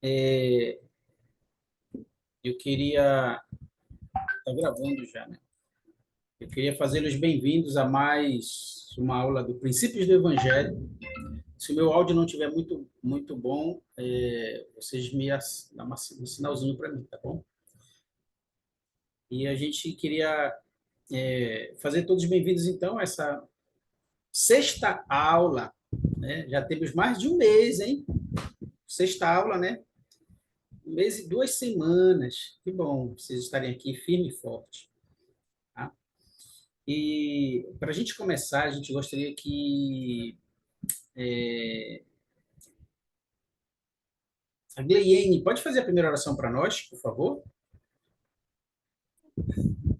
É, eu queria... Está gravando já, né? Eu queria fazê-los bem-vindos a mais uma aula do Princípios do Evangelho. Se o meu áudio não estiver muito bom, vocês dão um sinalzinho para mim, tá bom? E a gente queria fazer todos bem-vindos, então, a essa sexta aula, né? Já temos mais de um mês, hein? Sexta aula, né? Um mês e 2 semanas. Que bom vocês estarem aqui firme e forte, tá? E para a gente começar, a gente gostaria que a Gleiene pode fazer a primeira oração para nós, por favor?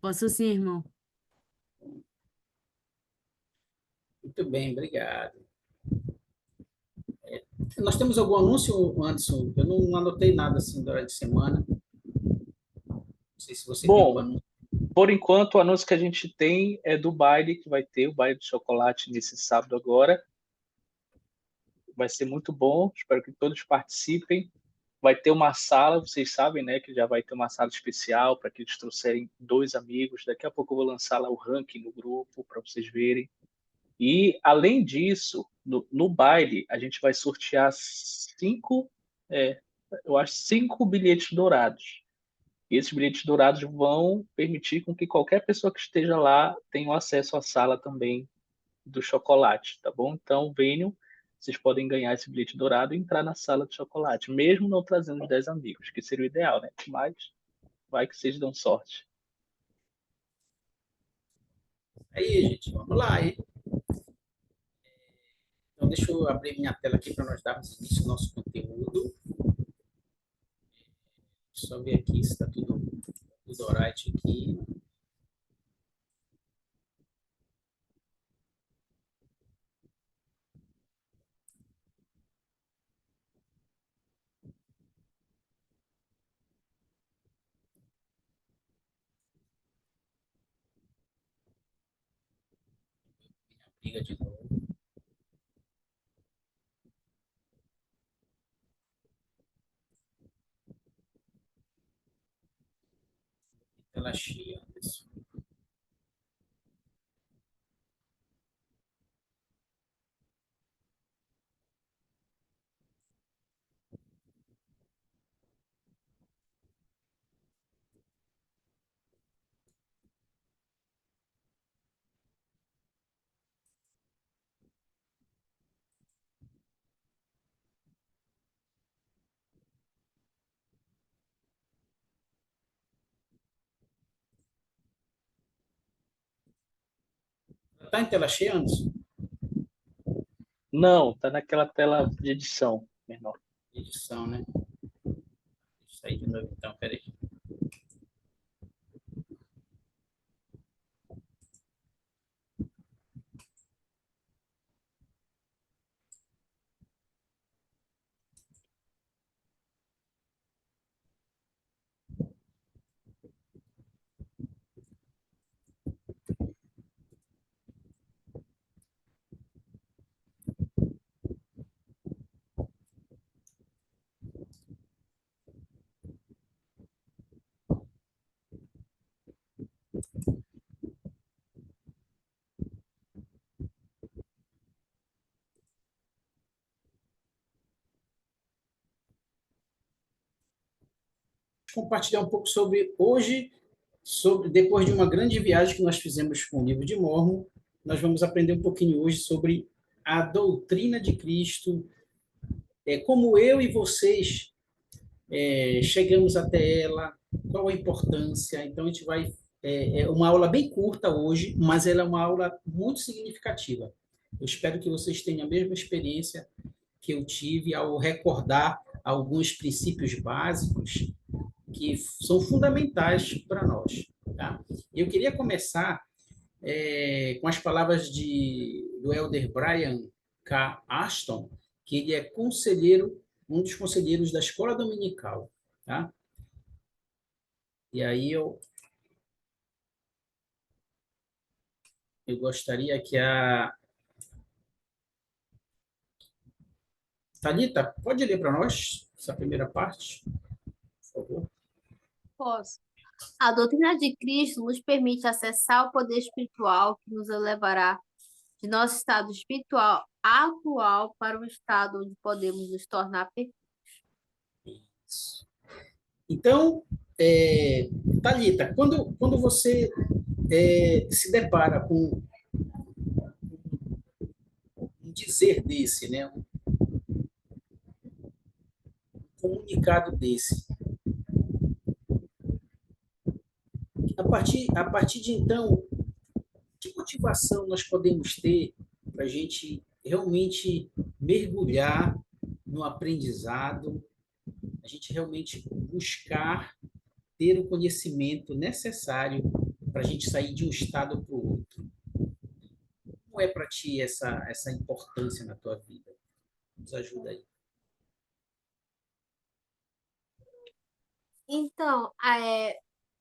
Posso sim, irmão. Muito bem, obrigado. Nós temos algum anúncio, Anderson? Eu não anotei nada assim durante a semana. Não sei se você tem algum Bom, anúncio. por enquanto, o anúncio que a gente tem é do baile que vai ter, o baile de chocolate nesse sábado agora. Vai ser muito bom, espero que todos participem. Vai ter uma sala, vocês sabem, né, que já vai ter uma sala especial para que eles trouxerem 2 amigos. Daqui a pouco eu vou lançar lá o ranking no grupo para vocês verem. E, além disso, no baile, a gente vai sortear é, eu acho, 5 bilhetes dourados. E esses bilhetes dourados vão permitir com que qualquer pessoa que esteja lá tenha acesso à sala também do chocolate, tá bom? Então, venham, vocês podem ganhar esse bilhete dourado e entrar na sala de chocolate, mesmo não trazendo os 10 amigos, que seria o ideal, né? Mas vai que vocês dão sorte. Aí, gente, vamos lá, hein? Então, deixa eu abrir minha tela aqui para nós darmos início ao nosso conteúdo. Só ver aqui se está tudo alright aqui. Liga de novo. Tela cheia, Anderson. Está em tela cheia, Anderson? Não, tá naquela tela de edição, menor. Edição, né? Deixa eu sair de novo, então, peraí. Compartilhar um pouco sobre hoje, depois de uma grande viagem que nós fizemos com o livro de Mórmon, nós vamos aprender um pouquinho hoje sobre a doutrina de Cristo, como eu e vocês chegamos até ela, qual a importância. Então, a gente vai. É uma aula bem curta hoje, mas ela é uma aula muito significativa. Eu espero que vocês tenham a mesma experiência que eu tive ao recordar alguns princípios básicos que são fundamentais para nós. Tá? Eu queria começar com as palavras do Elder Brian K. Ashton, que ele é conselheiro, um dos conselheiros da Escola Dominical. Tá? E aí eu gostaria que a Thalita, pode ler para nós, essa primeira parte, por favor. Posso. A doutrina de Cristo nos permite acessar o poder espiritual que nos elevará de nosso estado espiritual atual para um estado onde podemos nos tornar perfeitos. Então, Thalita, quando você se depara com um dizer desse, né, um comunicado desse, a partir de então, que motivação nós podemos ter para a gente realmente mergulhar no aprendizado, a gente realmente buscar ter o conhecimento necessário para a gente sair de um estado para o outro? Como é para ti essa importância na tua vida? Nos ajuda aí. Então,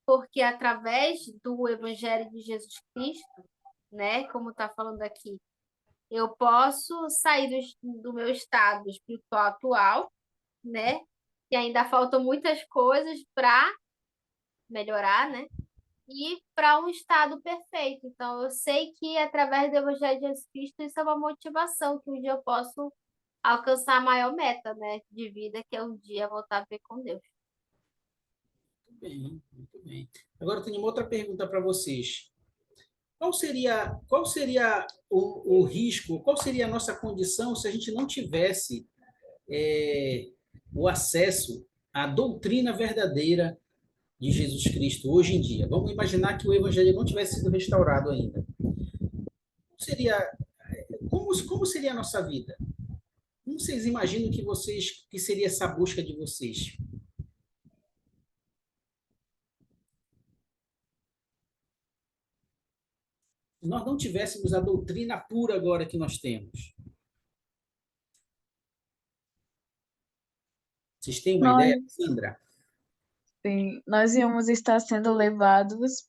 porque através do Evangelho de Jesus Cristo, né, como está falando aqui, eu posso sair do meu estado espiritual atual, né, que ainda faltam muitas coisas para melhorar, né, e para um estado perfeito. Então, eu sei que através do Evangelho de Jesus Cristo, isso é uma motivação, que um dia eu posso alcançar a maior meta, né, de vida, que é um dia voltar a ver com Deus. Muito bem, muito bem. Agora eu tenho uma outra pergunta para vocês. Qual seria o risco, qual seria a nossa condição se a gente não tivesse o acesso à doutrina verdadeira de Jesus Cristo hoje em dia? Vamos imaginar que o evangelho não tivesse sido restaurado ainda. Seria, como seria a nossa vida? Como vocês imaginam que seria essa busca de vocês? Se nós não tivéssemos a doutrina pura agora que nós temos. Vocês têm uma Nós, ideia, Sandra? sim, nós íamos estar sendo levados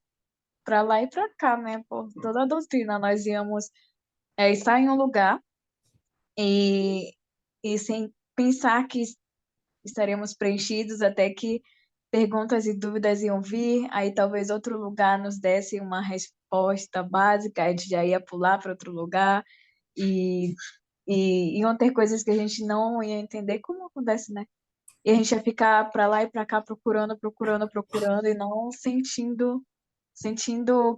para lá e para cá, né? Por toda a doutrina. Nós íamos estar em um lugar e, e sem pensar que estaríamos preenchidos até que perguntas e dúvidas iam vir, aí talvez outro lugar nos desse uma resposta básica, a gente já ia pular para outro lugar e, e iam ter coisas que a gente não ia entender como acontece, né? E a gente ia ficar para lá e para cá procurando, procurando, procurando e não sentindo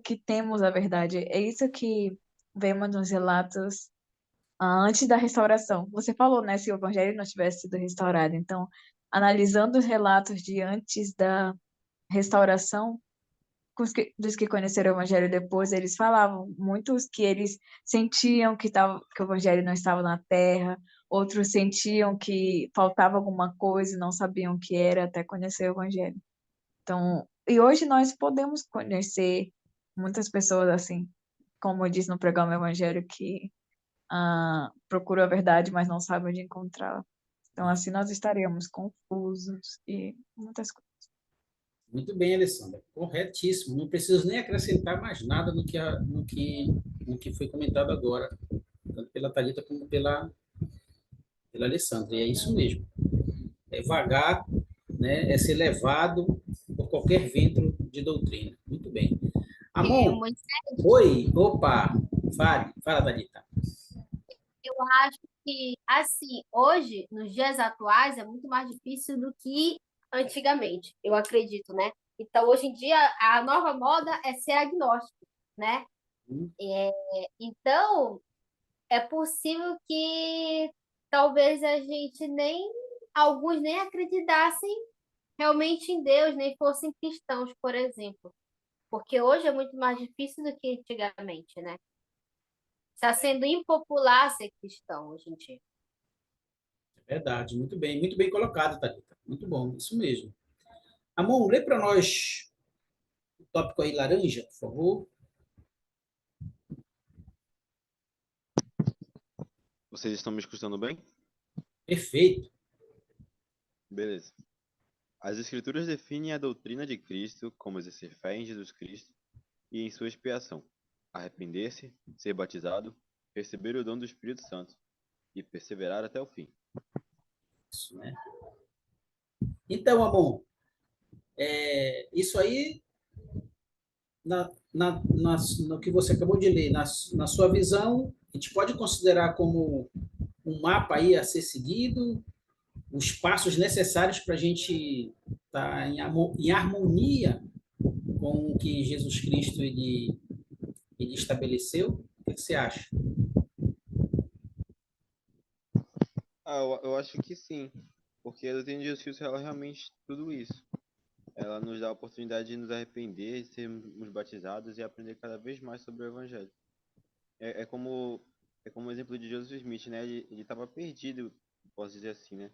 que temos a verdade. É isso que vemos nos relatos antes da restauração. Você falou, né, se o evangelho não tivesse sido restaurado. Então, analisando os relatos de antes da restauração, dos que conheceram o evangelho depois, eles falavam, muitos que eles sentiam que o evangelho não estava na terra, outros sentiam que faltava alguma coisa e não sabiam o que era até conhecer o evangelho. Então, e hoje nós podemos conhecer muitas pessoas assim, como diz no programa Evangelho, que procuram a verdade, mas não sabem onde encontrá-la. Então, assim nós estaríamos confusos e muitas coisas. Muito bem, Alessandra. Corretíssimo. Não preciso nem acrescentar mais nada no que foi comentado agora, tanto pela Thalita como pela Alessandra. E é isso mesmo. É vagar, né? É ser levado por qualquer vento de doutrina. Muito bem. Amon, Muito. oi, opa, fala, Thalita. Eu acho que, assim, hoje, nos dias atuais, é muito mais difícil do que antigamente, eu acredito, né? Então, hoje em dia, a nova moda é ser agnóstico, né? É, então, é possível que talvez alguns nem acreditassem realmente em Deus, nem fossem cristãos, por exemplo. Porque hoje é muito mais difícil do que antigamente, né? Está sendo impopular ser cristão hoje em dia. É verdade, muito bem colocado, Thalita. Muito bom, isso mesmo. Amon, lê para nós o tópico aí laranja, por favor. Vocês estão me escutando bem? Perfeito. Beleza. As Escrituras definem a doutrina de Cristo como exercer fé em Jesus Cristo e em sua expiação, arrepender-se, ser batizado, receber o dom do Espírito Santo e perseverar até o fim. Isso, né? Então, Amon, isso aí, no que você acabou de ler, na sua visão, a gente pode considerar como um mapa aí a ser seguido, os passos necessários para a gente estar em harmonia com o que Jesus Cristo ele estabeleceu? O que você acha? Eu acho que sim, porque a doutrina de Jesus Cristo ela é realmente tudo isso. Ela nos dá a oportunidade de nos arrepender, de sermos batizados e aprender cada vez mais sobre o Evangelho. É, é como é como o exemplo de Joseph Smith, né? Ele estava perdido, posso dizer assim, né?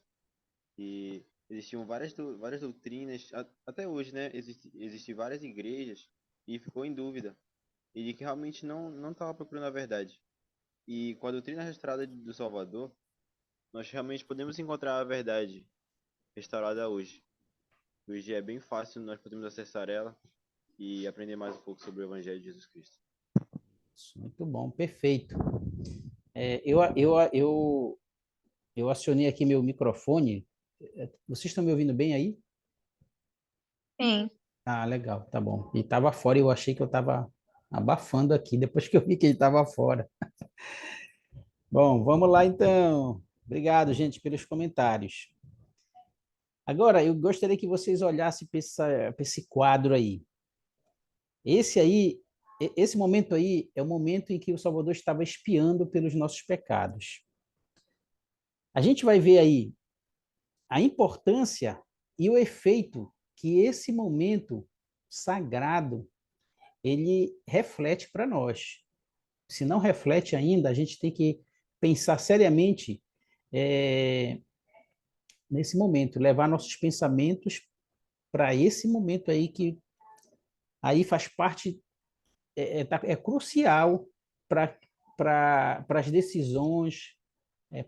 E existiam várias doutrinas, até hoje, né? Existem várias igrejas e ficou em dúvida. Ele que realmente não estava procurando a verdade. E com a doutrina restaurada do Salvador, nós realmente podemos encontrar a verdade restaurada hoje. Hoje é bem fácil, nós podemos acessar ela e aprender mais um pouco sobre o Evangelho de Jesus Cristo. Muito bom, perfeito. Eu acionei aqui meu microfone. Vocês estão me ouvindo bem aí? Sim. Ah, legal, tá bom. E estava fora, eu achei que eu estava abafando aqui, depois que eu vi que ele estava fora. Bom, vamos lá então. Obrigado, gente, pelos comentários. Agora, eu gostaria que vocês olhassem para esse quadro aí. Esse aí, esse momento aí é o momento em que o Salvador estava expiando pelos nossos pecados. A gente vai ver aí a importância e o efeito que esse momento sagrado ele reflete para nós. Se não reflete ainda, a gente tem que pensar seriamente é, nesse momento, levar nossos pensamentos para esse momento aí que aí faz parte, é crucial para as decisões,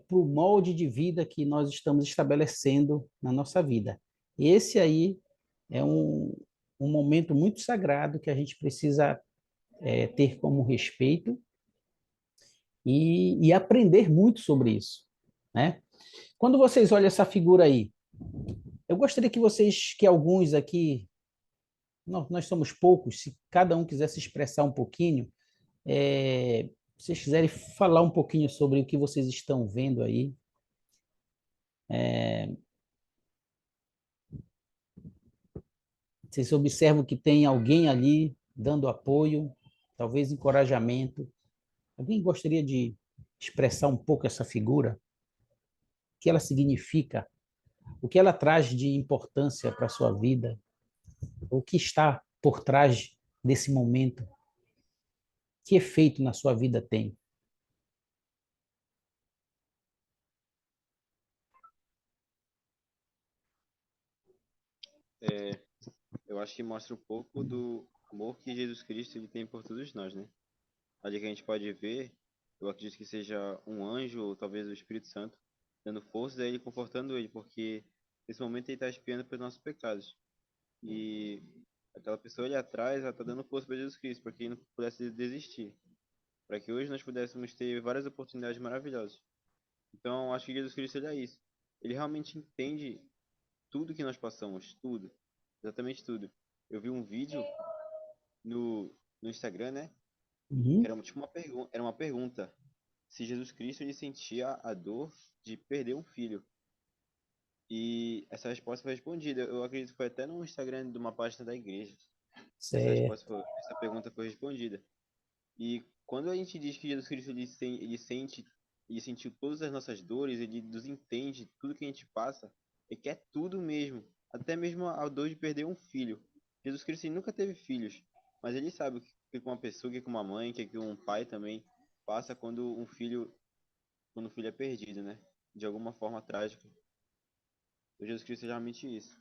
para o molde de vida que nós estamos estabelecendo na nossa vida. E esse aí é um momento muito sagrado que a gente precisa ter como respeito e aprender muito sobre isso, né? Quando vocês olham essa figura aí, eu gostaria que vocês, que alguns aqui, nós somos poucos, se cada um quiser se expressar um pouquinho, se vocês quiserem falar um pouquinho sobre o que vocês estão vendo aí. Vocês observam que tem alguém ali dando apoio, talvez encorajamento. Alguém gostaria de expressar um pouco essa figura? O que ela significa? O que ela traz de importância para a sua vida? O que está por trás desse momento? Que efeito na sua vida tem? É, eu acho que mostra um pouco do amor que Jesus Cristo ele tem por todos nós, né? Ali que a gente pode ver, eu acredito que seja um anjo ou talvez o Espírito Santo dando força a ele, confortando ele, porque nesse momento ele está expiando pelos nossos pecados. E aquela pessoa ali atrás, ela está dando força para Jesus Cristo, para que ele não pudesse desistir, para que hoje nós pudéssemos ter várias oportunidades maravilhosas. Então, acho que Jesus Cristo ele é isso. Ele realmente entende tudo que nós passamos, tudo, exatamente tudo. Eu vi um vídeo no Instagram, né? Que Uhum. era tipo era uma pergunta se Jesus Cristo ele sentia a dor de perder um filho. E essa resposta foi respondida. Eu acredito que foi até no Instagram de uma página da igreja. Certo. Essa pergunta foi respondida. E quando a gente diz que Jesus Cristo ele sentiu todas as nossas dores, ele nos entende, tudo que a gente passa, ele quer tudo mesmo, até mesmo a dor de perder um filho. Jesus Cristo ele nunca teve filhos, mas ele sabe o que uma pessoa, o que uma mãe, o que um pai também passa quando um filho é perdido, né? De alguma forma trágica. O Jesus Cristo é realmente isso.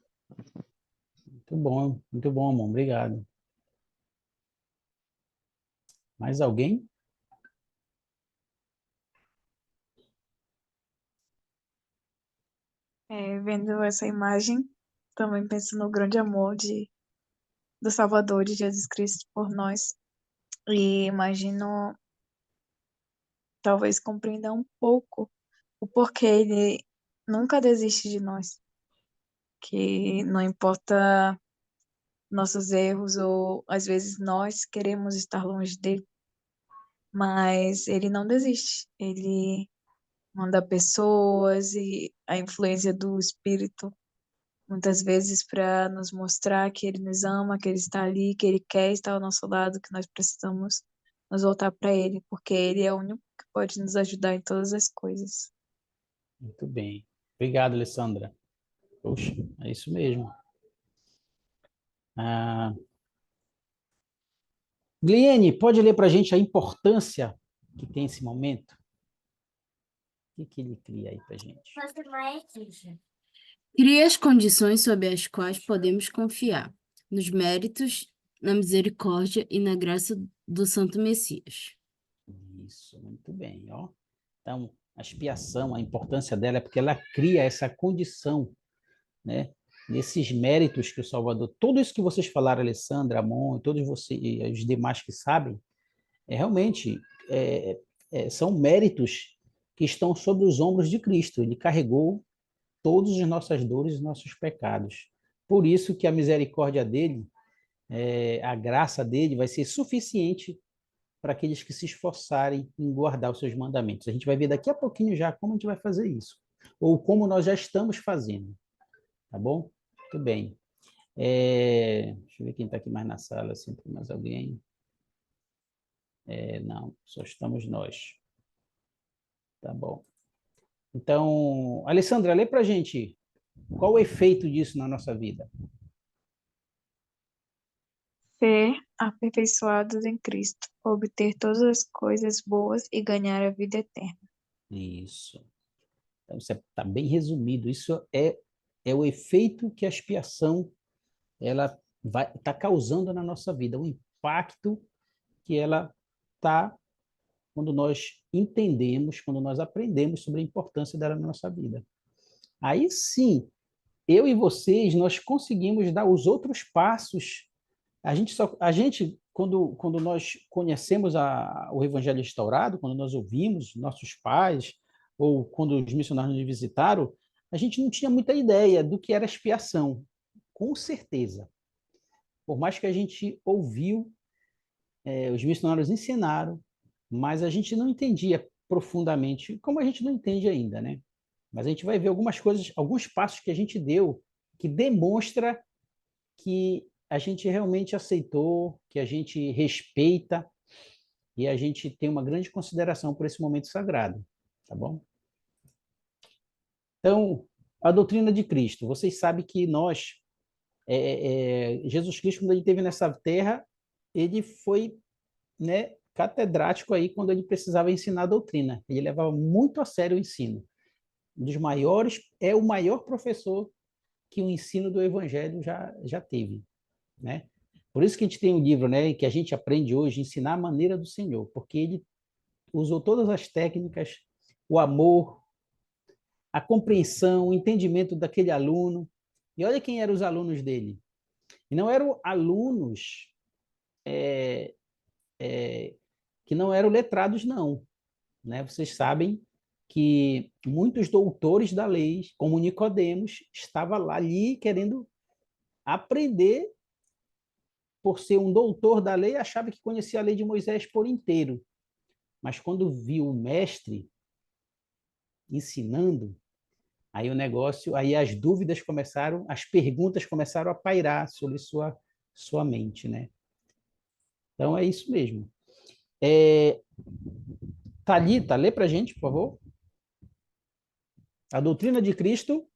Muito bom, amor. Obrigado. Mais alguém? Vendo essa imagem, também penso no grande amor do Salvador, de Jesus Cristo por nós. E imagino, talvez compreenda um pouco o porquê ele nunca desiste de nós. que não importa nossos erros ou às vezes nós queremos estar longe dele, mas ele não desiste. Ele manda pessoas e a influência do Espírito muitas vezes para nos mostrar que ele nos ama, que ele está ali, que ele quer estar ao nosso lado, que nós precisamos nos voltar para ele, porque ele é o único que pode nos ajudar em todas as coisas. Muito bem. Obrigado, Alessandra. Poxa, é isso mesmo. Ah, Gliene, pode ler para a gente a importância que tem esse momento? O que ele cria aí para a gente? Cria as condições sob as quais podemos confiar nos méritos, na misericórdia e na graça do Santo Messias. Isso, muito bem, ó. Então, a expiação, a importância dela é porque ela cria essa condição, né? Nesses méritos que o Salvador, tudo isso que vocês falaram, Alessandra, Amon, todos vocês e os demais que sabem, realmente são méritos que estão sobre os ombros de Cristo. Ele carregou todas as nossas dores e nossos pecados. Por isso que a misericórdia dele, a graça dele vai ser suficiente para aqueles que se esforçarem em guardar os seus mandamentos. A gente vai ver daqui a pouquinho já como a gente vai fazer isso, ou como nós já estamos fazendo, tá bom? Muito bem. Deixa eu ver quem está aqui mais na sala, sempre mais alguém. Não, só estamos nós. Tá bom. Então, Alessandra, lê para a gente qual o efeito disso na nossa vida. Ser aperfeiçoados em Cristo, obter todas as coisas boas e ganhar a vida eterna. Isso. Então, isso está bem resumido. Isso é o efeito que a expiação ela está causando na nossa vida, o impacto que ela está quando nós entendemos, quando nós aprendemos sobre a importância dela na nossa vida. Aí sim, eu e vocês, nós conseguimos dar os outros passos. A gente quando nós conhecemos o Evangelho restaurado, quando nós ouvimos nossos pais, ou quando os missionários nos visitaram, a gente não tinha muita ideia do que era expiação, com certeza. Por mais que a gente ouviu, os missionários ensinaram, mas a gente não entendia profundamente, como a gente não entende ainda, né? Mas a gente vai ver algumas coisas, alguns passos que a gente deu que demonstra que a gente realmente aceitou, que a gente respeita e a gente tem uma grande consideração por esse momento sagrado, tá bom? Então, a doutrina de Cristo. Vocês sabem que nós, Jesus Cristo, quando ele esteve nessa terra, ele foi, né, catedrático aí quando ele precisava ensinar a doutrina. Ele levava muito a sério o ensino. Um dos maiores, é o maior professor que o ensino do Evangelho já teve, né? Por isso que a gente tem um livro, né, que a gente aprende hoje, Ensinar a Maneira do Senhor, porque ele usou todas as técnicas, o amor, a compreensão, o entendimento daquele aluno. E olha quem eram os alunos dele. E não eram alunos que não eram letrados, não, né? Vocês sabem que muitos doutores da lei, como Nicodemos, estava lá ali querendo aprender. Por ser um doutor da lei, achava que conhecia a lei de Moisés por inteiro. Mas quando viu o mestre ensinando, aí o negócio, aí as dúvidas começaram, as perguntas começaram a pairar sobre sua mente, né? Então é isso mesmo. Thalita, lê para a gente, por favor. A doutrina de Cristo.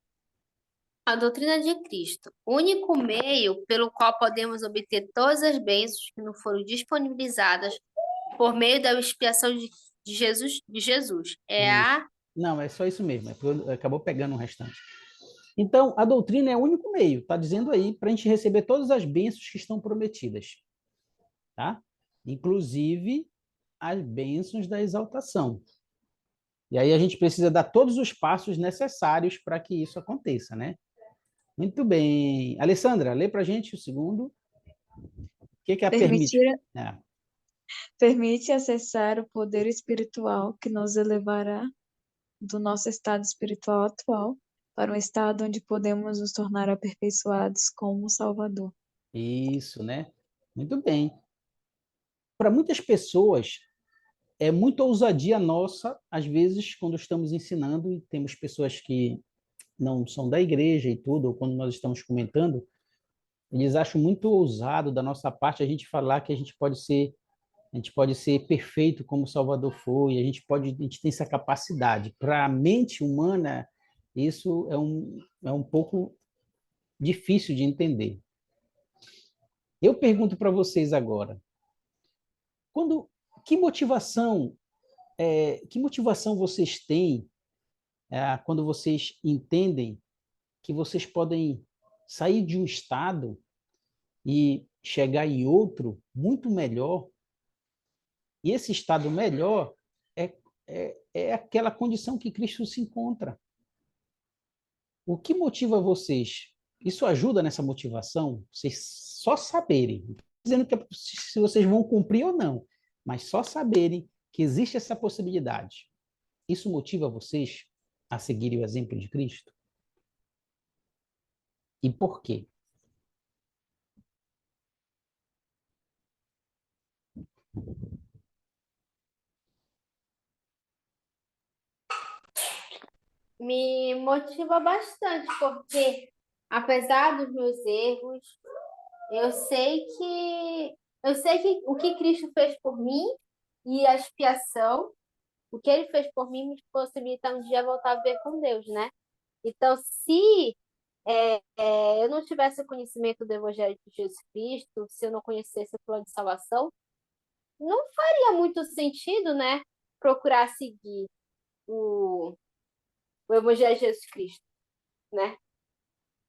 A doutrina de Cristo, o único meio pelo qual podemos obter todas as bênçãos que nos foram disponibilizadas por meio da expiação de Jesus. Isso. Não, é só isso mesmo, acabou pegando o restante. Então, a doutrina é o único meio, está dizendo aí, para a gente receber todas as bênçãos que estão prometidas, tá? Inclusive as bênçãos da exaltação. E aí a gente precisa dar todos os passos necessários para que isso aconteça, né? Muito bem. Alessandra, lê para a gente o segundo. O que é a permite? Permite acessar o poder espiritual que nos elevará do nosso estado espiritual atual para um estado onde podemos nos tornar aperfeiçoados como o Salvador. Isso, né? Muito bem. Para muitas pessoas, é muita ousadia nossa, às vezes, quando estamos ensinando, e temos pessoas que não são da igreja e tudo, ou quando nós estamos comentando, eles acham muito ousado da nossa parte a gente falar que a gente pode ser perfeito como o Salvador foi, a gente tem essa capacidade. Para a mente humana, isso é um pouco difícil de entender. Eu pergunto para vocês agora, quando, que motivação, que motivação vocês têm quando vocês entendem que vocês podem sair de um estado e chegar em outro muito melhor, e esse estado melhor é aquela condição que Cristo se encontra. O que motiva vocês? Isso ajuda nessa motivação? Vocês só saberem, não dizendo que se vocês vão cumprir ou não, mas só saberem que existe essa possibilidade. Isso motiva vocês a seguirem o exemplo de Cristo? E por quê? Me motiva bastante, porque apesar dos meus erros, eu sei que o que Cristo fez por mim e a expiação, o que ele fez por mim me possibilita um dia voltar a viver com Deus, né? Então, se eu não tivesse o conhecimento do Evangelho de Jesus Cristo, se eu não conhecesse o plano de salvação, não faria muito sentido, né? Procurar seguir o, o Evangelho de Jesus Cristo, né?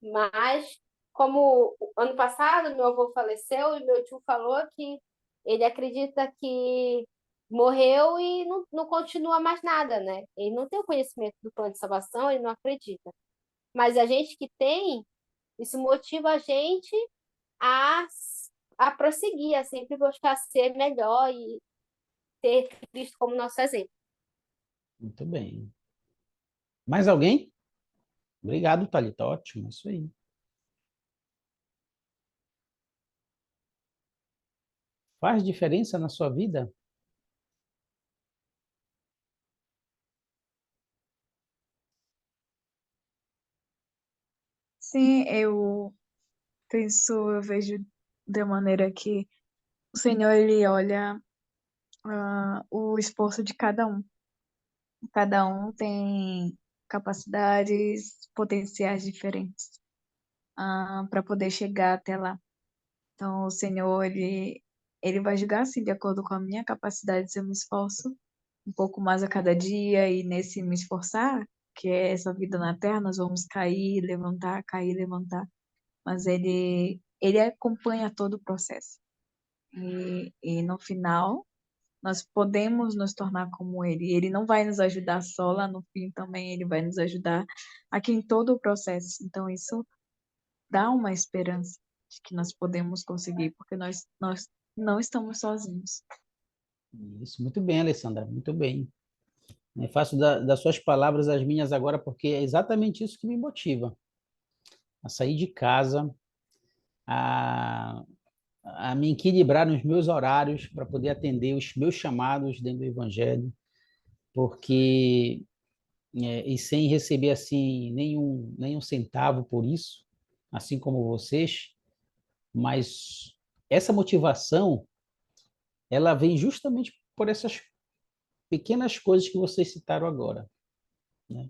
Mas, como ano passado meu avô faleceu e meu tio falou que ele acredita que morreu e não continua mais nada, né? Ele não tem o conhecimento do plano de salvação, ele não acredita. Mas a gente que tem, isso motiva a gente a, a prosseguir, a sempre buscar ser melhor e ter Cristo como nosso exemplo. Muito bem. Mais alguém? Obrigado, Thalita. Ótimo, isso aí. Faz diferença na sua vida? Sim, eu vejo de maneira que o Senhor, ele olha o esforço de cada um. Cada um tem capacidades, potenciais diferentes para poder chegar até lá. Então, o Senhor, ele vai julgar, assim, de acordo com a minha capacidade, se eu me esforço um pouco mais a cada dia, e nesse me esforçar, que é essa vida na Terra, nós vamos cair, levantar, mas ele acompanha todo o processo. E no final, nós podemos nos tornar como ele. Ele não vai nos ajudar só lá no fim também, ele vai nos ajudar aqui em todo o processo. Então, isso dá uma esperança de que nós podemos conseguir, porque nós não estamos sozinhos. Isso, muito bem, Alessandra, muito bem. Faço das suas palavras as minhas agora, porque é exatamente isso que me motiva. A sair de casa, a, a me equilibrar nos meus horários para poder atender os meus chamados dentro do Evangelho, porque e sem receber assim nenhum centavo por isso, assim como vocês, mas essa motivação ela vem justamente por essas pequenas coisas que vocês citaram agora, né?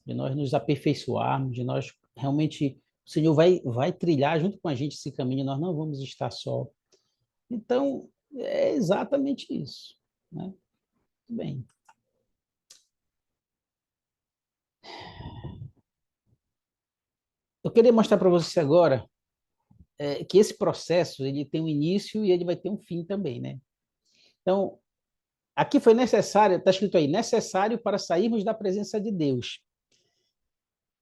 De nós nos aperfeiçoarmos, de nós realmente o Senhor vai trilhar junto com a gente esse caminho, nós não vamos estar só. Então, é exatamente isso, né? Muito bem. Eu queria mostrar para você agora que esse processo ele tem um início e ele vai ter um fim também, né? Então, aqui foi necessário, está escrito aí, necessário para sairmos da presença de Deus.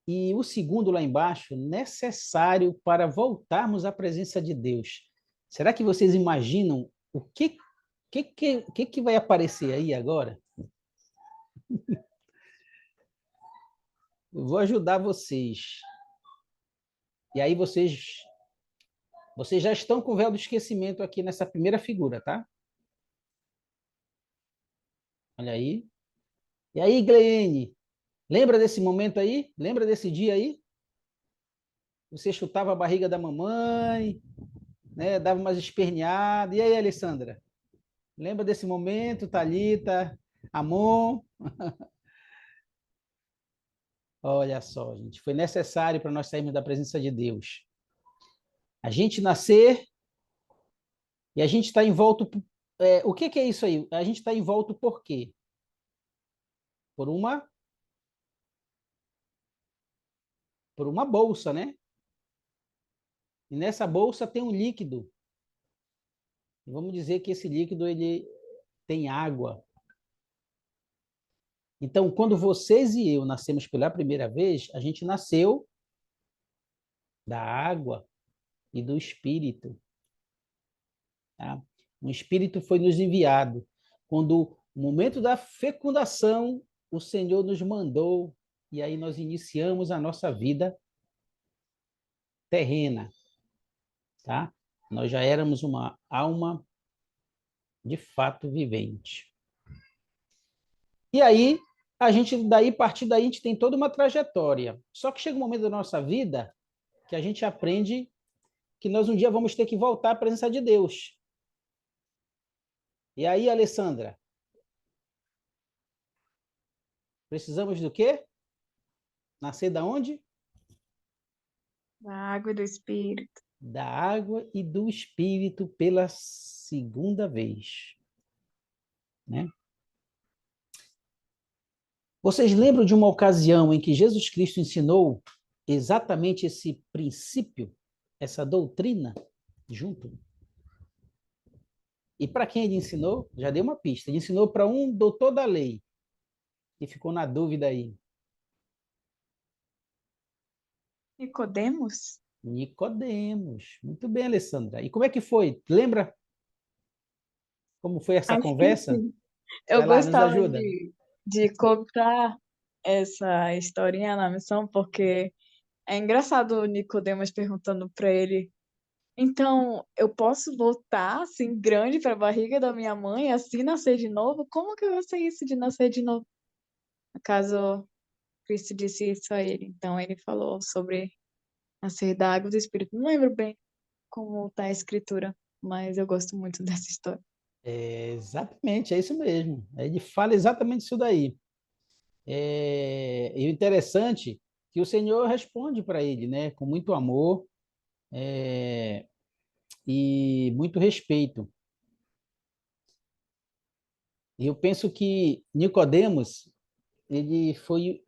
E o segundo lá embaixo, necessário para voltarmos à presença de Deus. Será que vocês imaginam o que vai aparecer aí agora? Eu vou ajudar vocês. E aí vocês já estão com o véu do esquecimento aqui nessa primeira figura, tá? Olha aí. E aí, Gleene, lembra desse momento aí? Lembra desse dia aí? Você chutava a barriga da mamãe, né? Dava umas esperneadas. E aí, Alessandra? Lembra desse momento, Thalita, Amon? Olha só, gente, foi necessário para nós sairmos da presença de Deus. A gente nascer e a gente está envolto. O que é isso aí? A gente está envolto por quê? Por uma bolsa, né? E nessa bolsa tem um líquido. Vamos dizer que esse líquido ele tem água. Então, quando vocês e eu nascemos pela primeira vez, a gente nasceu da água e do Espírito. Tá? O Espírito foi nos enviado. Quando o momento da fecundação, o Senhor nos mandou, e aí nós iniciamos a nossa vida terrena. Tá? Nós já éramos uma alma de fato vivente. E aí, a partir daí, a gente tem toda uma trajetória. Só que chega um momento da nossa vida que a gente aprende que nós um dia vamos ter que voltar à presença de Deus. E aí, Alessandra, precisamos do quê? Nascer da onde? Da água e do Espírito. Da água e do Espírito pela segunda vez. Né? Vocês lembram de uma ocasião em que Jesus Cristo ensinou exatamente esse princípio, essa doutrina junto? E para quem ele ensinou? Já dei uma pista. Ele ensinou para um doutor da lei, que ficou na dúvida aí. Nicodemos? Nicodemos. Muito bem, Alessandra. E como é que foi? Lembra como foi essa Acho que conversa? sim. Eu Vai lá, nos gostava ajuda. de contar essa historinha na missão, porque é engraçado o Nicodemos perguntando para ele: então, eu posso voltar assim grande para a barriga da minha mãe, assim nascer de novo? Como que eu sei isso de nascer de novo? No caso, Cristo disse isso a ele. Então, ele falou sobre nascer da água e do Espírito. Não lembro bem como está a escritura, mas eu gosto muito dessa história. Exatamente, é isso mesmo. Ele fala exatamente isso daí. E o interessante é que o Senhor responde para ele, né, com muito amor e muito respeito. E eu penso que Nicodemos ele foi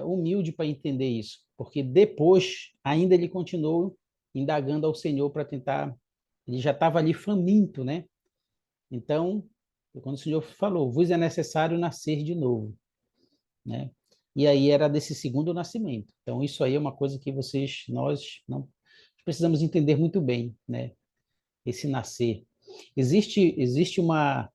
humilde para entender isso, porque depois ainda ele continuou indagando ao Senhor para tentar. Ele já estava ali faminto, né? Então, quando o Senhor falou, vos é necessário nascer de novo, né? E aí era desse segundo nascimento. Então, isso aí é uma coisa que nós não precisamos entender muito bem, né? Esse nascer. Existe uma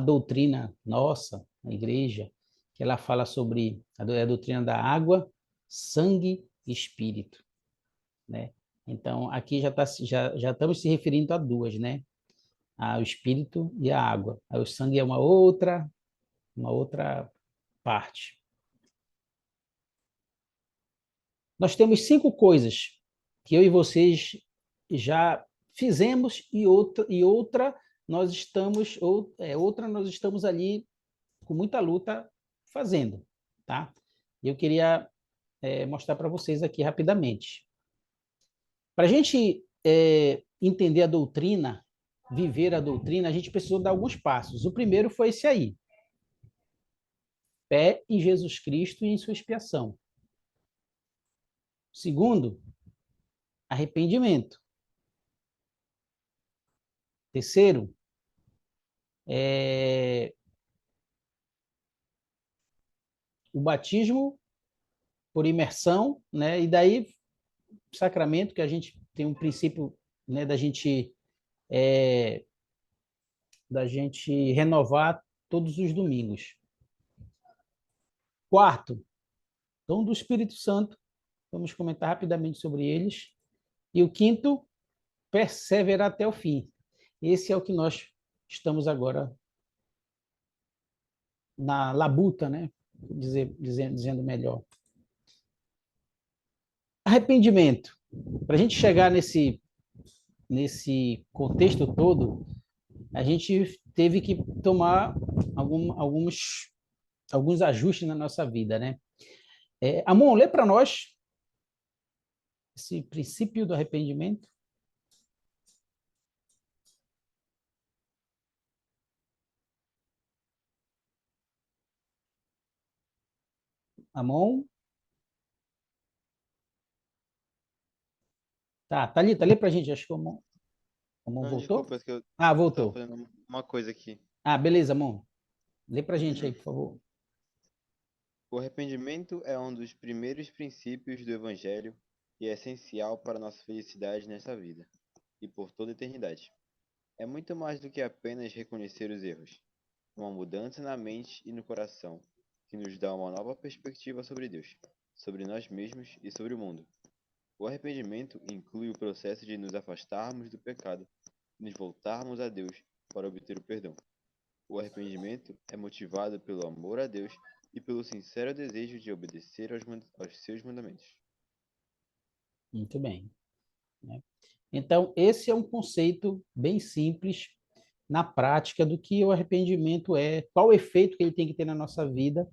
doutrina nossa, na igreja, que ela fala sobre a doutrina da água, sangue e espírito, né? Então, aqui já estamos se referindo a duas, né? O espírito e a água. Aí o sangue é uma outra parte. Nós temos 5 coisas que eu e vocês já fizemos e outra nós estamos ali com muita luta fazendo, tá? Eu queria mostrar para vocês aqui rapidamente. Para a gente entender a doutrina, viver a doutrina, a gente precisou dar alguns passos. O primeiro foi esse aí. Fé em Jesus Cristo e em sua expiação. Segundo, arrependimento. Terceiro, o batismo por imersão, né? E daí sacramento, que a gente tem um princípio, né, da gente renovar todos os domingos. Quarto, dom do Espírito Santo. Vamos comentar rapidamente sobre eles. E o quinto, perseverar até o fim. Esse é o que nós estamos agora na labuta, né? Dizendo melhor. Arrependimento. Para a gente chegar nesse contexto todo, a gente teve que tomar alguns ajustes na nossa vida, né? Amon, lê para nós esse princípio do arrependimento. Amon? Tá, Thalita, lê para a gente. Acho que o Amon Não, voltou? desculpa, é que eu Ah, tava voltou. fazendo uma coisa aqui. Ah, beleza, Amon. Lê para a gente aí, por favor. O arrependimento é um dos primeiros princípios do Evangelho e é essencial para nossa felicidade nesta vida e por toda a eternidade. É muito mais do que apenas reconhecer os erros, uma mudança na mente e no coração, que nos dá uma nova perspectiva sobre Deus, sobre nós mesmos e sobre o mundo. O arrependimento inclui o processo de nos afastarmos do pecado e nos voltarmos a Deus para obter o perdão. O arrependimento é motivado pelo amor a Deus e pelo sincero desejo de obedecer aos seus mandamentos. Muito bem. Né? Então, esse é um conceito bem simples na prática do que o arrependimento é, qual o efeito que ele tem que ter na nossa vida,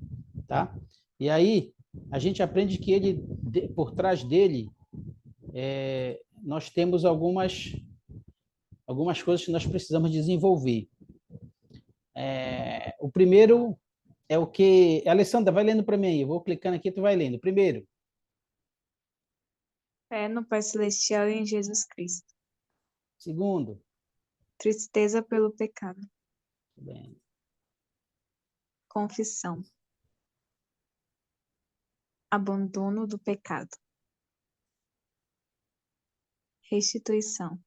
tá? E aí a gente aprende que ele, por trás dele, nós temos algumas coisas que nós precisamos desenvolver. O primeiro é o que... Alessandra, vai lendo para mim aí. Eu vou clicando aqui, tu vai lendo. Primeiro. Fé no Pai Celestial e em Jesus Cristo. Segundo. Tristeza pelo pecado. Bem. Confissão. Abandono do pecado. Restituição.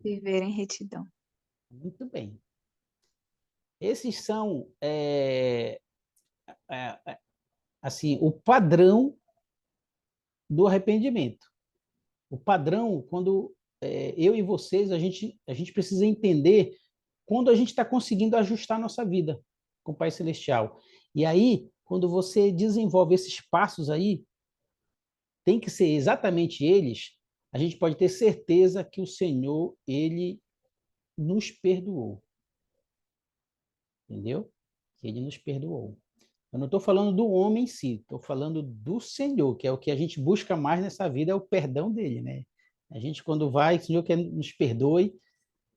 Viver em retidão. Muito bem. Esses são assim, o padrão do arrependimento. O padrão, quando eu e vocês, a gente precisa entender quando a gente está conseguindo ajustar a nossa vida com o Pai Celestial. E aí, quando você desenvolve esses passos aí, tem que ser exatamente eles, a gente pode ter certeza que o Senhor, ele nos perdoou. Entendeu? Que ele nos perdoou. Eu não estou falando do homem em si, estou falando do Senhor, que é o que a gente busca mais nessa vida, é o perdão dele, né? A gente, quando vai, o Senhor quer nos perdoe,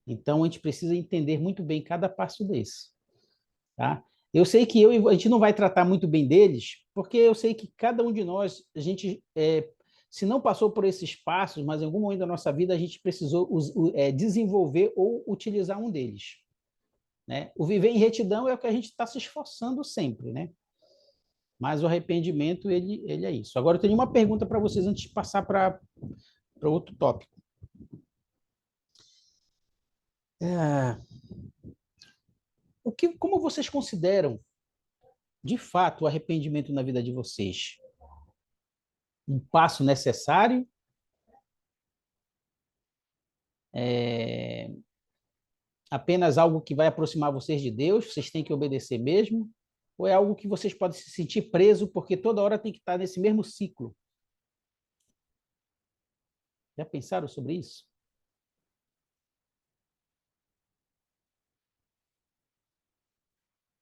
então a gente precisa entender muito bem cada passo desse, tá? Eu sei que a gente não vai tratar muito bem deles, porque eu sei que cada um de nós, a gente, se não passou por esses passos, mas em algum momento da nossa vida a gente precisou desenvolver ou utilizar um deles, né? O viver em retidão é o que a gente está se esforçando sempre, né? Mas o arrependimento, ele é isso. Agora, eu tenho uma pergunta para vocês antes de passar para outro tópico. Como vocês consideram, de fato, o arrependimento na vida de vocês? Um passo necessário? Apenas algo que vai aproximar vocês de Deus? Vocês têm que obedecer mesmo? Ou é algo que vocês podem se sentir preso porque toda hora tem que estar nesse mesmo ciclo? Já pensaram sobre isso?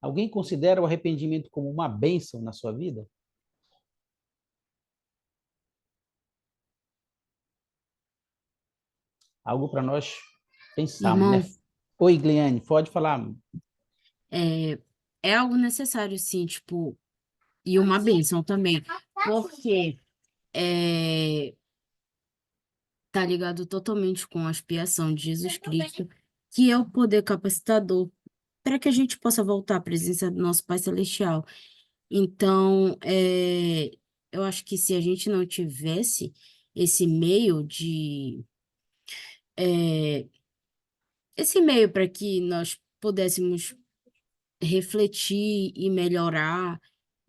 Alguém considera o arrependimento como uma bênção na sua vida? Algo para nós pensarmos, Irmão, né? Oi, Gleane, pode falar. é, é algo necessário, sim, tipo, e uma bênção também, porque é, tá ligado totalmente com a expiação de Jesus Cristo, que é o poder capacitador para que a gente possa voltar à presença do nosso Pai Celestial. Então, eu acho que se a gente não tivesse esse meio é, esse meio para que nós pudéssemos refletir e melhorar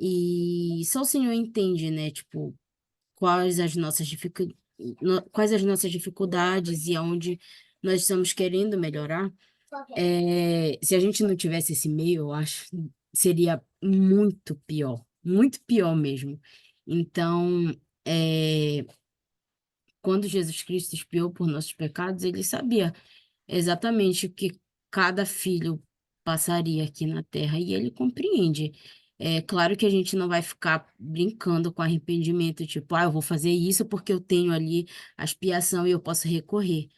E só o Senhor entende, né? Tipo, quais as nossas quais as nossas dificuldades e aonde nós estamos querendo melhorar. Se a gente não tivesse esse meio, eu acho, seria muito pior mesmo. Então, é, quando Jesus Cristo expiou por nossos pecados, ele sabia exatamente o que cada filho passaria aqui na Terra e ele compreende. É claro que a gente não vai ficar brincando com arrependimento, tipo, eu vou fazer isso porque eu tenho ali a expiação e eu posso recorrer.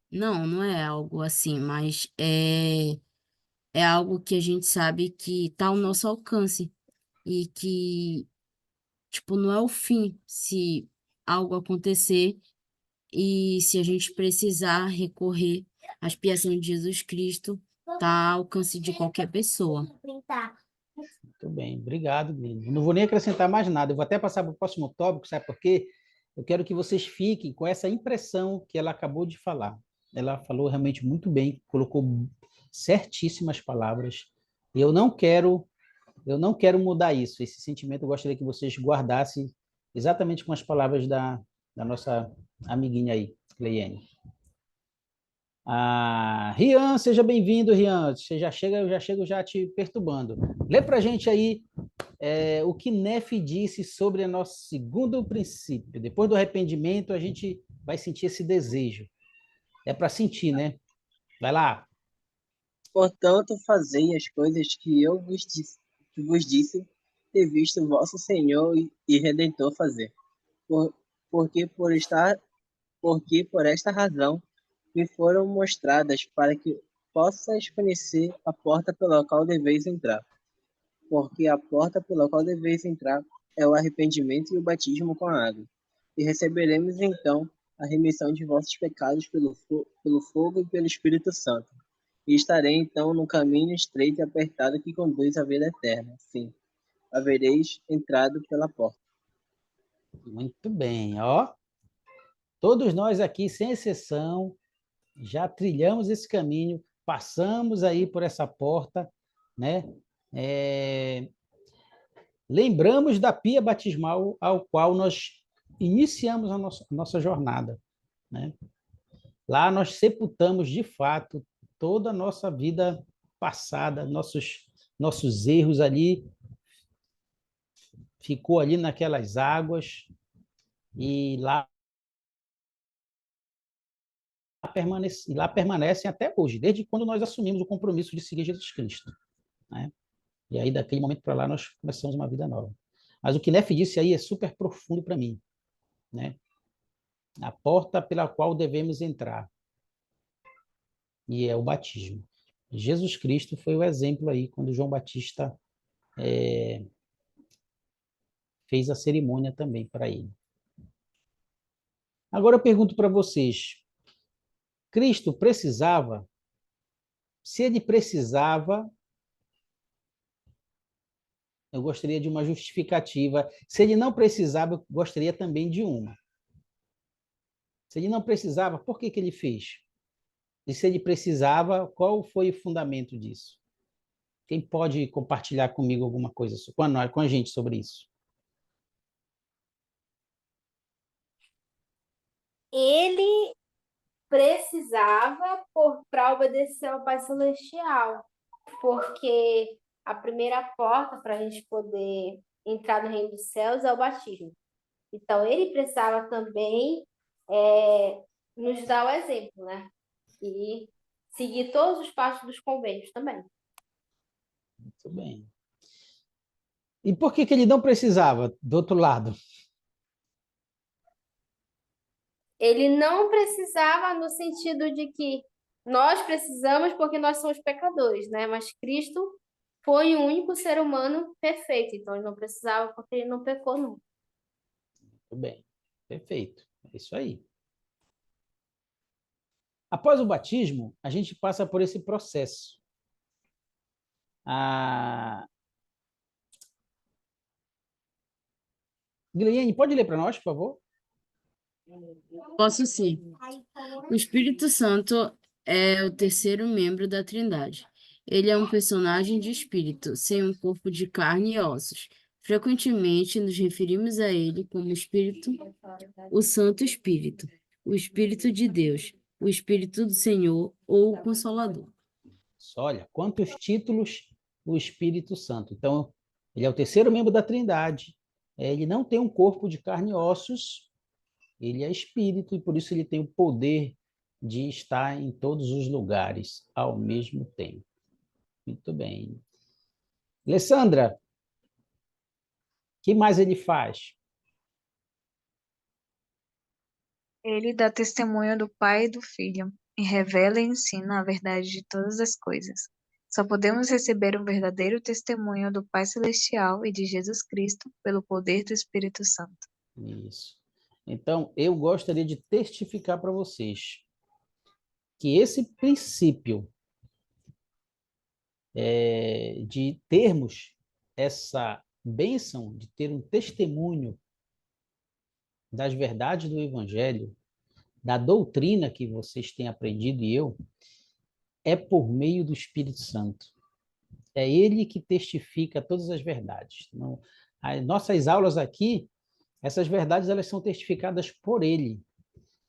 Não, não é algo assim, mas é algo que a gente sabe que está ao nosso alcance e que, tipo, não é o fim se algo acontecer e se a gente precisar recorrer à expiação de Jesus Cristo, está ao alcance de qualquer pessoa. Muito bem, obrigado, Guilherme. Não vou nem acrescentar mais nada, eu vou até passar para o próximo tópico, sabe por quê? Eu quero que vocês fiquem com essa impressão que ela acabou de falar. Ela falou realmente muito bem, colocou certíssimas palavras. E eu não quero mudar isso. Esse sentimento eu gostaria que vocês guardassem exatamente com as palavras da nossa amiguinha aí, Cleiane. Rian, seja bem-vindo, Rian. Você já chega, eu já chego já te perturbando. Lê para a gente aí o que Nefe disse sobre o nosso segundo princípio. Depois do arrependimento, a gente vai sentir esse desejo. É para sentir, né? Vai lá. Portanto, fazei as coisas que vos disse ter visto vosso Senhor e Redentor fazer. Por, porque por estar, porque por esta razão me foram mostradas para que possas conhecer a porta pela qual deveis entrar. Porque a porta pela qual deveis entrar é o arrependimento e o batismo com a água. E receberemos então a remissão de vossos pecados pelo fogo e pelo Espírito Santo. E estarei então no caminho estreito e apertado que conduz à vida eterna. Sim, havereis entrado pela porta. Muito bem, ó. Todos nós aqui, sem exceção, já trilhamos esse caminho, passamos aí por essa porta, né? Lembramos da pia batismal ao qual nós iniciamos a nossa jornada, né? Lá nós sepultamos, de fato, toda a nossa vida passada, nossos erros ali, ficou ali naquelas águas, e lá permanecem até hoje, desde quando nós assumimos o compromisso de seguir Jesus Cristo, né? E aí, daquele momento para lá, nós começamos uma vida nova. Mas o que Nefe disse aí é super profundo para mim, né? A porta pela qual devemos entrar, e é o batismo. Jesus Cristo foi o exemplo aí, quando João Batista fez a cerimônia também para ele. Agora eu pergunto para vocês, Cristo precisava? Se ele precisava, eu gostaria de uma justificativa. Se ele não precisava, eu gostaria também de uma. Se ele não precisava, por que ele fez? E se ele precisava, qual foi o fundamento disso? Quem pode compartilhar comigo alguma coisa, com a gente sobre isso? Ele precisava para obedecer ao Pai Celestial, porque a primeira porta para a gente poder entrar no reino dos céus é o batismo. Então, ele precisava também nos dar o exemplo, né? E seguir todos os passos dos convênios também. Muito bem. E por que ele não precisava, do outro lado? Ele não precisava no sentido de que nós precisamos porque nós somos pecadores, né? Mas Cristo foi o único ser humano perfeito, então ele não precisava porque ele não pecou nunca. Muito bem, perfeito, é isso aí. Após o batismo, a gente passa por esse processo. Guilherme, pode ler para nós, por favor? Posso sim. O Espírito Santo é o terceiro membro da Trindade. Ele é um personagem de espírito, sem um corpo de carne e ossos. Frequentemente nos referimos a ele como Espírito, o Santo Espírito, o Espírito de Deus, o Espírito do Senhor ou o Consolador. Olha, quantos títulos o Espírito Santo. Então, ele é o terceiro membro da Trindade. Ele não tem um corpo de carne e ossos, ele é espírito e por isso ele tem o poder de estar em todos os lugares ao mesmo tempo. Muito bem. Alessandra, o que mais ele faz? Ele dá testemunho do Pai e do Filho, e revela e ensina a verdade de todas as coisas. Só podemos receber um verdadeiro testemunho do Pai Celestial e de Jesus Cristo pelo poder do Espírito Santo. Isso. Então, eu gostaria de testificar para vocês que esse princípio de termos essa bênção de ter um testemunho das verdades do Evangelho, da doutrina que vocês têm aprendido e eu, é por meio do Espírito Santo. É ele que testifica todas as verdades. Não, as nossas aulas aqui, essas verdades elas são testificadas por ele.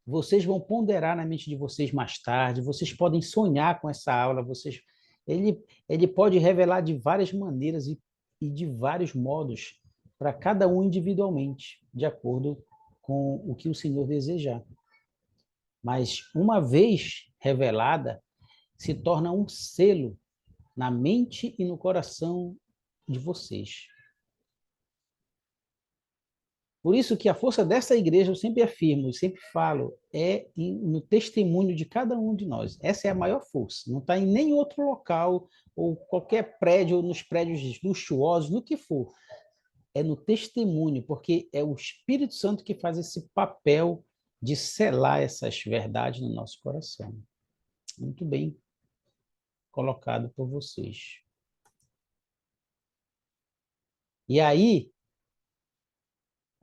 Vocês vão ponderar na mente de vocês mais tarde, vocês podem sonhar com essa aula, ele pode revelar de várias maneiras e de vários modos para cada um individualmente, de acordo com o que o Senhor desejar. Mas uma vez revelada, se torna um selo na mente e no coração de vocês. Por isso que a força dessa igreja, eu sempre afirmo, eu sempre falo, no testemunho de cada um de nós. Essa é a maior força. Não está em nenhum outro local, ou qualquer prédio, ou nos prédios luxuosos, no que for. É no testemunho, porque é o Espírito Santo que faz esse papel de selar essas verdades no nosso coração. Muito bem colocado por vocês. E aí,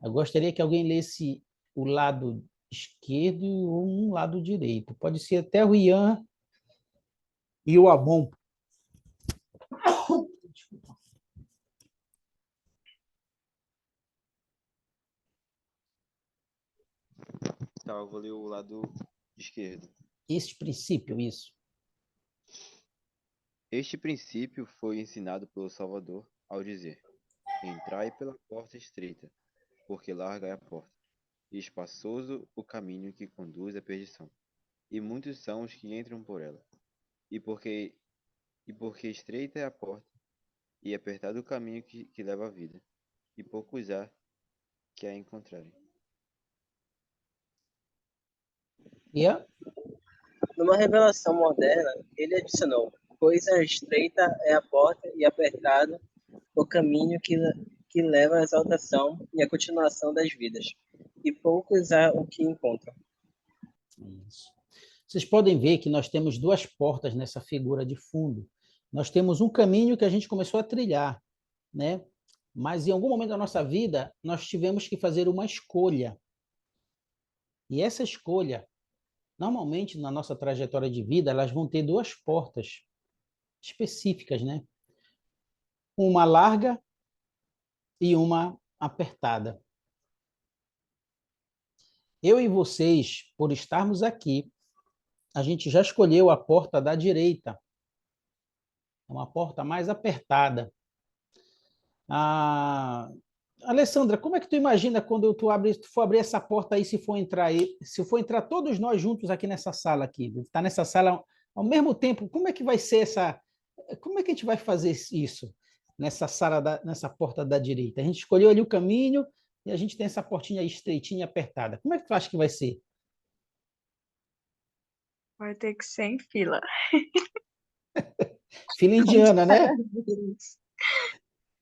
eu gostaria que alguém lesse o lado esquerdo e um lado direito. Pode ser até o Ian e o Amon. Tá, eu vou ler o lado esquerdo. Esse princípio, isso. Este princípio foi ensinado pelo Salvador ao dizer: Entrai pela porta estreita, porque larga é a porta, e espaçoso o caminho que conduz à perdição, e muitos são os que entram por ela. E porque estreita é a porta, e apertado o caminho que leva à vida, e poucos há que a encontrarem. Ian? Numa revelação moderna, ele adicionou: Coisa estreita é a porta e apertado o caminho que leva à exaltação e à continuação das vidas, e poucos há o que encontram. Isso. Vocês podem ver que nós temos duas portas nessa figura de fundo. Nós temos um caminho que a gente começou a trilhar, né? Mas em algum momento da nossa vida, nós tivemos que fazer uma escolha. E essa escolha, normalmente na nossa trajetória de vida, elas vão ter duas portas específicas, né? Uma larga e uma apertada. Eu e vocês, por estarmos aqui, a gente já escolheu a porta da direita, uma porta mais apertada. Alessandra, como é que tu imagina quando tu for abrir essa porta aí, se for entrar todos nós juntos aqui nessa sala aqui, tá nessa sala ao mesmo tempo, como é que vai ser como é que a gente vai fazer isso nessa sala nessa porta da direita? A gente escolheu ali o caminho e a gente tem essa portinha aí estreitinha e apertada. Como é que tu acha que vai ser? Vai ter que ser em fila. Fila indiana, né?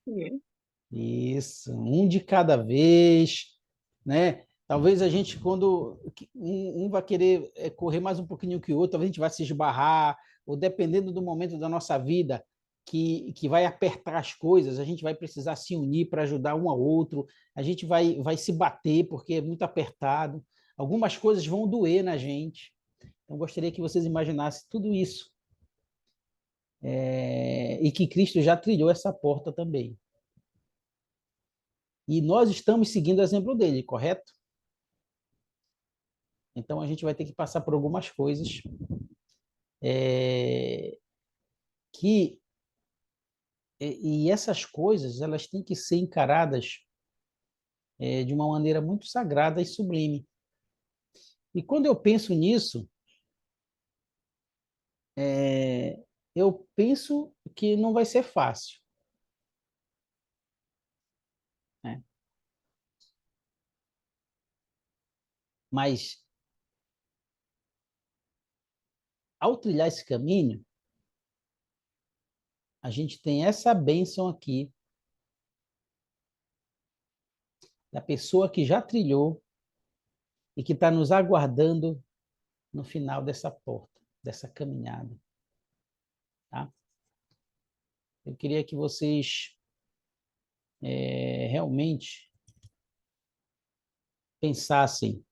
Sim. Isso, um de cada vez, né? Talvez a gente, quando um vai querer correr mais um pouquinho que o outro, talvez a gente vai se esbarrar, ou dependendo do momento da nossa vida que vai apertar as coisas, a gente vai precisar se unir para ajudar um ao outro, a gente vai se bater porque é muito apertado, algumas coisas vão doer na gente. Então, gostaria que vocês imaginassem tudo isso. E que Cristo já trilhou essa porta também. E nós estamos seguindo o exemplo dele, correto? Então, a gente vai ter que passar por algumas coisas que... E essas coisas, elas têm que ser encaradas de uma maneira muito sagrada e sublime. E quando eu penso nisso, eu penso que não vai ser fácil, né? Mas, ao trilhar esse caminho, a gente tem essa bênção aqui da pessoa que já trilhou e que está nos aguardando no final dessa porta, dessa caminhada. Tá? Eu queria que vocês realmente pensassem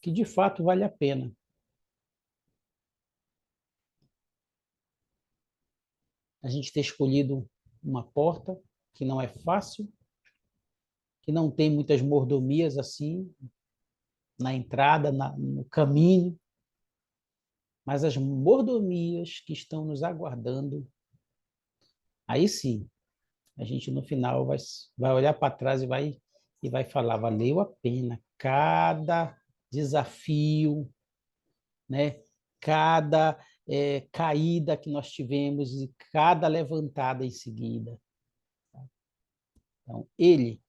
que de fato vale a pena. A gente ter escolhido uma porta que não é fácil, que não tem muitas mordomias assim, na entrada, no caminho, mas as mordomias que estão nos aguardando, aí sim, a gente no final vai olhar para trás e vai falar, valeu a pena cada desafio, né? Cada caída que nós tivemos e cada levantada em seguida. Então, ele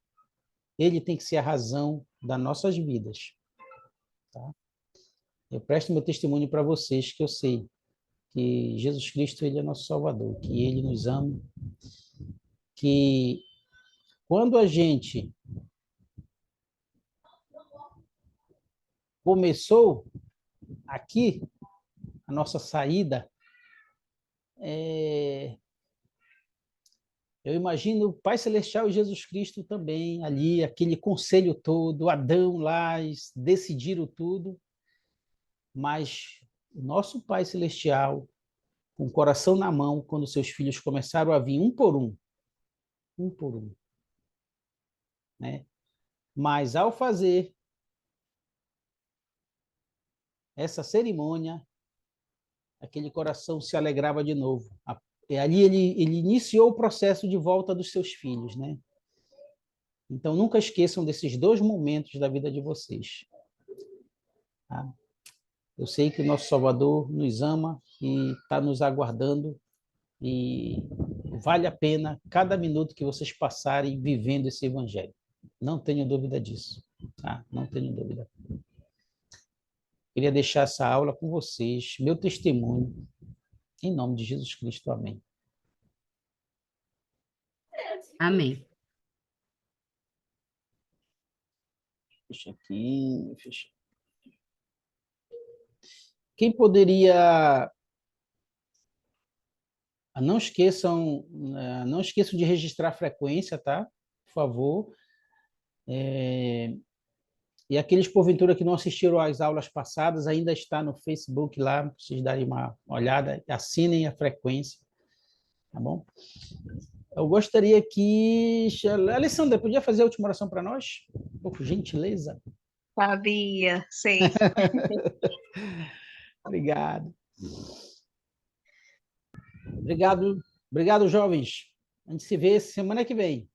tem que ser a razão das nossas vidas. Tá? Eu presto meu testemunho para vocês, que eu sei que Jesus Cristo ele é nosso Salvador, que ele nos ama, que quando a gente começou aqui, a nossa saída, eu imagino o Pai Celestial e Jesus Cristo também ali, aquele conselho todo, Adão lá, decidiram tudo, mas o nosso Pai Celestial, com o coração na mão, quando seus filhos começaram a vir um por um, né? Mas ao fazer essa cerimônia, aquele coração se alegrava de novo. E ali ele iniciou o processo de volta dos seus filhos, né? Então, nunca esqueçam desses 2 momentos da vida de vocês. Tá? Eu sei que o nosso Salvador nos ama e está nos aguardando e vale a pena cada minuto que vocês passarem vivendo esse evangelho. Não tenho dúvida disso. Tá? Não tenho dúvida. Queria deixar essa aula com vocês, meu testemunho, em nome de Jesus Cristo. Amém. Amém. Fecha aqui, fecha. Quem poderia... Não esqueçam de registrar a frequência, tá? Por favor. E aqueles, porventura, que não assistiram às aulas passadas, ainda está no Facebook lá, para vocês darem uma olhada, assinem a frequência, tá bom? Eu gostaria que... Alessandra, podia fazer a última oração para nós? Por gentileza. Sabia, sim. Obrigado. Obrigado, jovens. A gente se vê semana que vem.